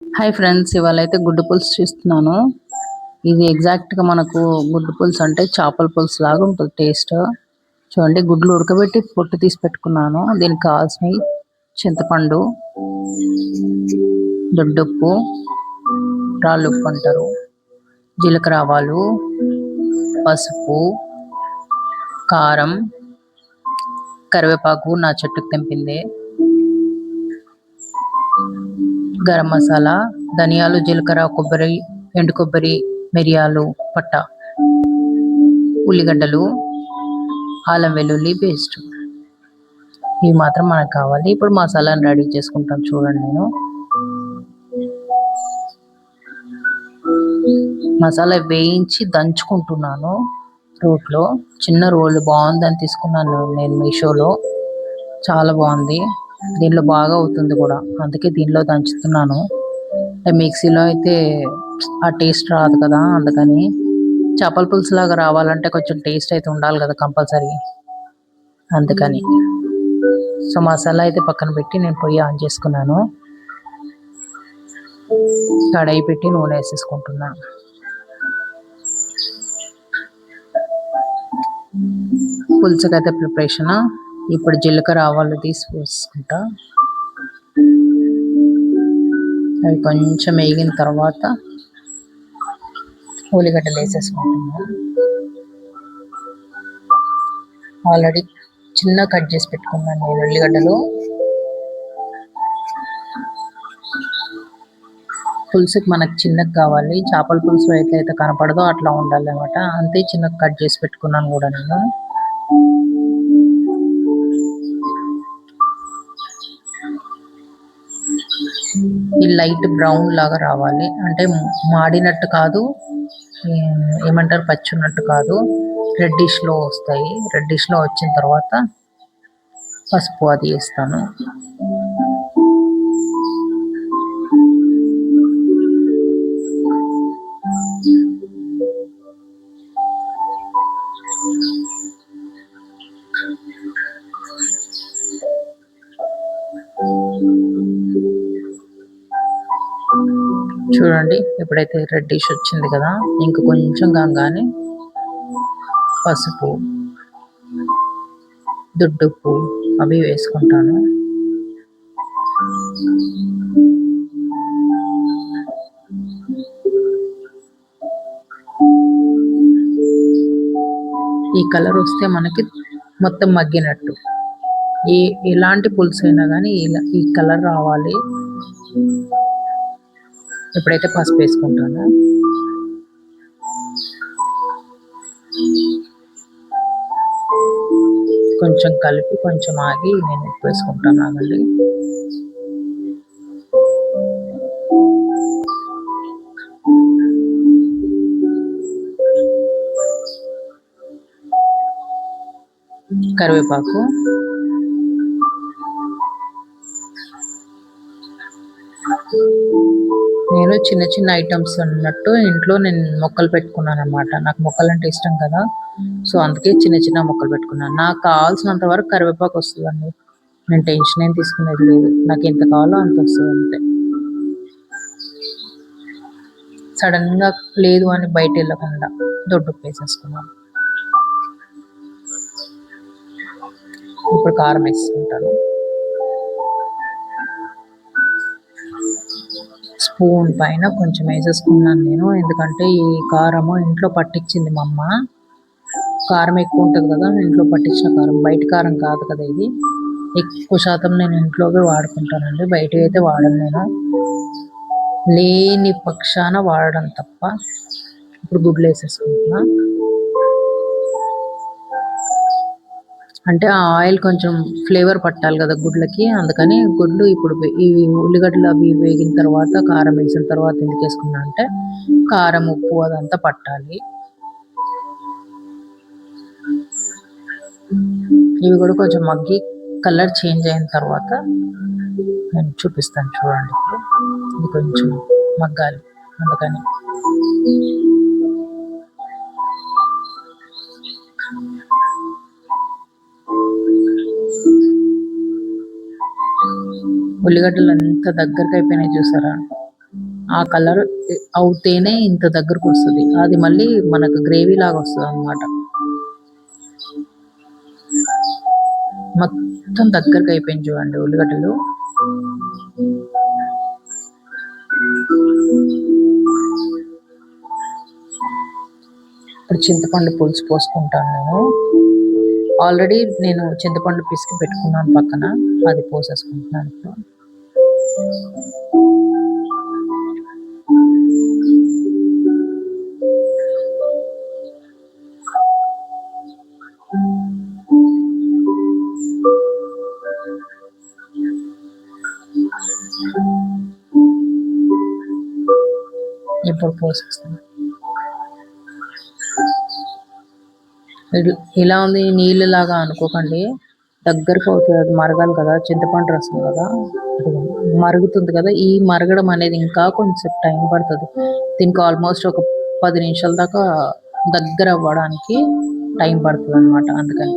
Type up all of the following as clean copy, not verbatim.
Hi friends, ఇవాళ అయితే గుడ్డు పులుసు చేస్తున్నాను. ఇది ఎగ్జాక్ట్గా మనకు గుడ్డు పులుసు అంటే చేపల పులుసు లాగా ఉంటుంది టేస్ట్. చూడండి, గుడ్లు ఉడకబెట్టి పొట్టు తీసి పెట్టుకున్నాను. దీనికి కావాల్సినవి చింతపండు, దొడ్డుప్పు, రాళ్ళు ఉప్పు అంటారు, జీలకర్ర, ఆవాలు, పసుపు, కారం, కరివేపాకు నా చెట్టుకు తెంపింది, గరం మసాలా, ధనియాలు, జీలకర్ర, కొబ్బరి, ఎండు కొబ్బరి, మిరియాలు, పట్ట, ఉల్లిగడ్డలు, అల్లం వెల్లుల్లి పేస్ట్. ఇవి మాత్రం మనకు కావాలి. ఇప్పుడు మసాలాను రెడీ చేసుకుంటాను. చూడండి, నేను మసాలా వేయించి దంచుకుంటున్నాను రోట్లో. చిన్న రోలు బాగుందని తీసుకున్నాను నేను మీషోలో. చాలా బాగుంది, దీనిలో బాగా అవుతుంది కూడా, అందుకే దీనిలో దంచుతున్నాను. మిక్సీలో అయితే ఆ టేస్ట్ రాదు కదా, అందుకని చేపల పులుసు లాగా రావాలంటే కొంచెం టేస్ట్ అయితే ఉండాలి కదా కంపల్సరీ, అందుకని. సో మసాలా అయితే పక్కన పెట్టి నేను పొయ్యి ఆన్ చేసుకున్నాను. కడాయి పెట్టి నూనె వేసేసుకుంటున్నా. పులుసుకైతే ప్రిపరేషన్. ఇప్పుడు జీలకర్ర, ఆవాలు తీసి వేసుకుంటా. అవి కొంచెం వేగిన తర్వాత ఉల్లిగడ్డలు వేసేసుకుంటున్నాను. ఆల్రెడీ చిన్న కట్ చేసి పెట్టుకున్నాను నేను ఉల్లిగడ్డలు. పులుసుకి మనకు చిన్నగా కావాలి, చేపల పులుసు అయితే కనపడదో అట్లా ఉండాలి అనమాట. అంతే చిన్నగా కట్ చేసి పెట్టుకున్నాను కూడా నేను. ఈ లైట్ బ్రౌన్ లాగా రావాలి, అంటే మాడినట్టు కాదు, ఏమంటారు పచ్చున్నట్టు కాదు, రెడ్డిష్లో వస్తాయి. రెడ్డిష్లో వచ్చిన తర్వాత పసుపు అది వేస్తాను. చూడండి, ఎప్పుడైతే రెడ్డిష్ వచ్చింది కదా, ఇంక కొంచెం కాగానే పసుపు, దుడ్డుప్పు అవి వేసుకుంటాను. ఈ కలర్ వస్తే మనకి మొత్తం మగ్గినట్టు. ఎలాంటి పులుసు అయినా కానీ ఈ కలర్ రావాలి. ఇప్పుడైతే పసుపు వేసుకుంటాను. కొంచెం కలిపి కొంచెం ఆగి నేను ఉప్పు వేసుకుంటాను. ఆగండి. కరివేపాకు, నేను చిన్న చిన్న ఐటమ్స్ అన్నట్టు ఇంట్లో నేను మొక్కలు పెట్టుకున్నాను అనమాట. నాకు మొక్కలు అంటే ఇష్టం కదా, సో అందుకే చిన్న చిన్న మొక్కలు పెట్టుకున్నాను. నాకు కావాల్సినంత వరకు కరివేపాకు వస్తుందండి. నేను టెన్షన్ ఏం తీసుకునేది లేదు, నాకు ఎంత కావాలో అంత వస్తుంది అంతే. సడన్గా లేదు అని బయట వెళ్ళకుండా దొడ్డుప్పు వేసేసుకున్నాను. ఇప్పుడు కారం వేసుకుంటాను. స్పూన్ పైన కొంచెం వేసేసుకున్నాను నేను, ఎందుకంటే ఈ కారము ఇంట్లో పట్టించింది మా అమ్మ. కారం ఎక్కువ ఉంటుంది కదా, ఇంట్లో పట్టించిన కారం, బయట కారం కాదు కదా ఇది. ఎక్కువ శాతం నేను ఇంట్లోనే వాడుకుంటానండి, బయట అయితే వాడను నేను, లేని పక్షాన వాడడం తప్ప. ఇప్పుడు గుడ్లు వేసేసుకుంటున్నా. అంటే ఆ ఆయిల్ కొంచెం ఫ్లేవర్ పట్టాలి కదా గుడ్లకి, అందుకని గుడ్లు ఇప్పుడు ఈ ఉల్లిగడ్డలు అవి వేగిన తర్వాత కారం వేసిన తర్వాత ఎందుకు వేసుకున్నా అంటే కారం, ఉప్పు అదంతా పట్టాలి. ఇవి కూడా కొంచెం మగ్గి కలర్ చేంజ్ అయిన తర్వాత నేను చూపిస్తాను. చూడండి, ఇది కొంచెం మగ్గాలి, అందుకని. ఉల్లిగడ్డలు అంతా దగ్గరకు అయిపోయినాయి చూసారా, ఆ కలర్ అవుతేనే ఇంత దగ్గరకు వస్తుంది. అది మళ్ళీ మనకు గ్రేవీ లాగా వస్తుంది అన్నమాట. మొత్తం దగ్గరకు అయిపోయింది చూడండి ఉల్లిగడ్డలు. ఇప్పుడు చింతపండు పులుసు పోసుకుంటాను నేను. ఆల్రెడీ నేను చింతపండు పిసికి పెట్టుకున్నాను పక్కన, అది పోసేసుకుంటున్నాను ఇప్పుడు. ఇప్పుడు పోసేస్తాను. ఇలా ఉంది నీళ్ళలాగా అనుకోకండి, దగ్గరకు అవుతుంది. అది మరగాలి కదా, చింతపండు రసం కదా, మరుగుతుంది కదా. ఈ మరగడం అనేది ఇంకా కొంచెం టైం పడుతుంది. దీనికి ఆల్మోస్ట్ ఒక 10 నిమిషాల దాకా దగ్గర అవ్వడానికి టైం పడుతుంది అనమాట. అందుకని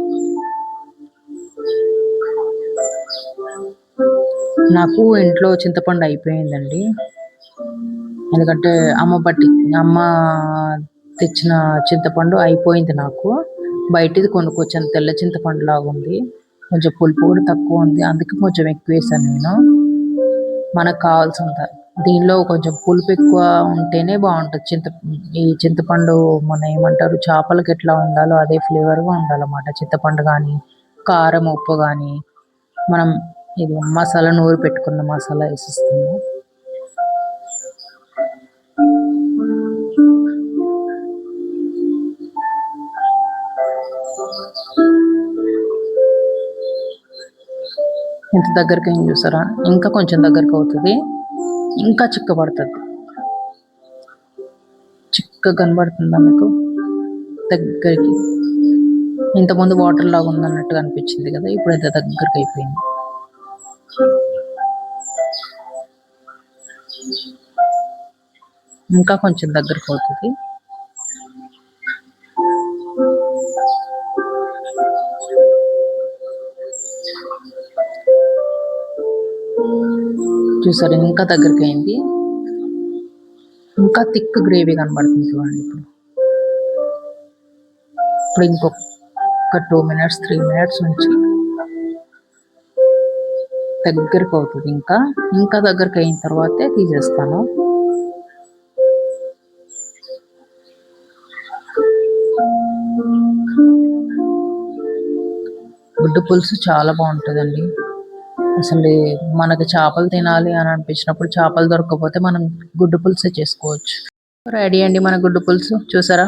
నాకు ఇంట్లో చింతపండు అయిపోయిందండి. ఎందుకంటే అమ్మ తెచ్చిన చింతపండు అయిపోయింది నాకు. బయటిది కొనుక్కొచ్చాను, తెల్ల చింతపండు లాగా ఉంది. కొంచెం పులుపు కూడా తక్కువ ఉంది, అందుకే కొంచెం ఎక్కువ వేసాను నేను. మనకు కావాల్సినంత. దీనిలో కొంచెం పులుపు ఎక్కువ ఉంటేనే బాగుంటుంది. ఈ చింతపండు మన ఏమంటారు, చేపలకి ఎట్లా ఉండాలో అదే ఫ్లేవర్గా ఉండాలన్నమాట. చింతపండు కానీ, కారం, ఉప్పు కానీ, మనం ఇది మసాలా నూరు పెట్టుకున్న మసాలా వేసిస్తున్నాము. ఇంత దగ్గరికి ఏం చూసారా, ఇంకా కొంచెం దగ్గరకు అవుతుంది, ఇంకా చిక్కబడుతుంది. చిక్కగా కనబడుతుందా మీకు దగ్గరికి? ఇంతకుముందు వాటర్ లాగా ఉందన్నట్టుగా అనిపించింది కదా, ఇప్పుడు ఇంత దగ్గరికి అయిపోయింది. ఇంకా కొంచెం దగ్గరకు అవుతుంది. చూసారు, ఇంకా దగ్గరికి అయింది. ఇంకా థిక్ గ్రేవీ కనబడుతుంది చూడండి. ఇప్పుడు ఇంకొక 2 మినిట్స్ 3 మినిట్స్ నుంచి దగ్గరికి అవుతుంది. ఇంకా దగ్గరికి అయిన తర్వాతే తీసేస్తాను. గుడ్డు పులుసు చాలా బాగుంటుందండి. అసలు మనకు చేపలు తినాలి అని అనిపించినప్పుడు, చేపలు దొరకకపోతే మనం గుడ్డు పులుసే చేసుకోవచ్చు. రెడీ అండి మన గుడ్డు పులుసు, చూసారా.